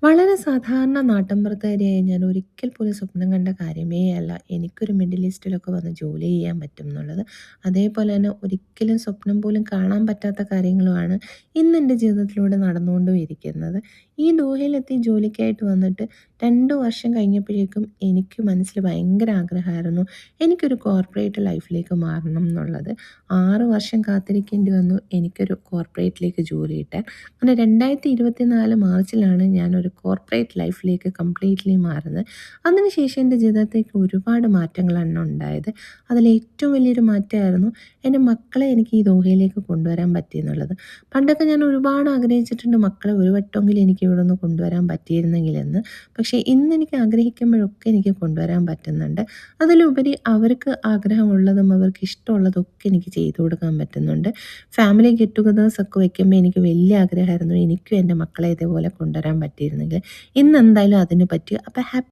വളരെ സാധാരണ നാട്ടിൻപുറത്തുകാരിയായ ഞാൻ ഒരിക്കൽ പോലും സ്വപ്നം കണ്ട കാര്യമേ അല്ല എനിക്കൊരു മിഡിൽ ഈസ്റ്റിലൊക്കെ വന്ന് ജോലി ചെയ്യാൻ പറ്റും എന്നുള്ളത്. അതേപോലെ തന്നെ ഒരിക്കലും സ്വപ്നം പോലും കാണാൻ പറ്റാത്ത കാര്യങ്ങളുമാണ് ഇന്ന് എൻ്റെ ജീവിതത്തിലൂടെ നടന്നുകൊണ്ടും ഇരിക്കുന്നത്. ഈ ദോഹയിലെത്തി ജോലിക്കായിട്ട് വന്നിട്ട് 2 വർഷം കഴിഞ്ഞപ്പോഴേക്കും എനിക്ക് മനസ്സിൽ ഭയങ്കര ആഗ്രഹമായിരുന്നു എനിക്കൊരു കോർപ്പറേറ്റ് ലൈഫിലേക്ക് മാറണം എന്നുള്ളത്. 6 വർഷം കാത്തിരിക്കേണ്ടി വന്നു എനിക്കൊരു കോർപ്പറേറ്റിലേക്ക് ജോലി കിട്ടാൻ. അങ്ങനെ 2024 മാർച്ചിലാണ് ഞാനൊരു കോർപ്പറേറ്റ് ലൈഫിലേക്ക് കംപ്ലീറ്റ്ലി മാറുന്നത്. അതിനുശേഷം എൻ്റെ ജീവിതത്തിലേക്ക് ഒരുപാട് മാറ്റങ്ങളാണ് ഉണ്ടായത്. അതിലേറ്റവും വലിയൊരു മാറ്റമായിരുന്നു എൻ്റെ മക്കളെ എനിക്ക് ഈ ദോഹയിലേക്ക് കൊണ്ടുവരാൻ പറ്റിയെന്നുള്ളത്. പണ്ടൊക്കെ ഞാൻ ഒരുപാട് ആഗ്രഹിച്ചിട്ടുണ്ട് മക്കളെ ഒരു വട്ടമെങ്കിലും എനിക്ക് ഇവിടെ നിന്ന് കൊണ്ടുവരാൻ പറ്റിയിരുന്നെങ്കിലെന്ന്. പക്ഷേ ഇന്നെനിക്ക് ആഗ്രഹിക്കുമ്പോഴൊക്കെ എനിക്ക് കൊണ്ടുവരാൻ പറ്റുന്നുണ്ട്. അതിലുപരി അവർക്ക് ആഗ്രഹമുള്ളതും അവർക്ക് ഇഷ്ടമുള്ളതും ഒക്കെ എനിക്ക് ചെയ്തു കൊടുക്കാൻ പറ്റുന്നുണ്ട്. ഫാമിലി ഗെറ്റ് ടുഗദേഴ്സ് ഒക്കെ വെക്കുമ്പോൾ എനിക്ക് വലിയ ആഗ്രഹമായിരുന്നു എനിക്കും എൻ്റെ മക്കളെ ഇതേപോലെ കൊണ്ടുവരാൻ പറ്റിയിരുന്നെങ്കിൽ. ഇന്നെന്തായാലും അതിന് പറ്റി. അപ്പോൾ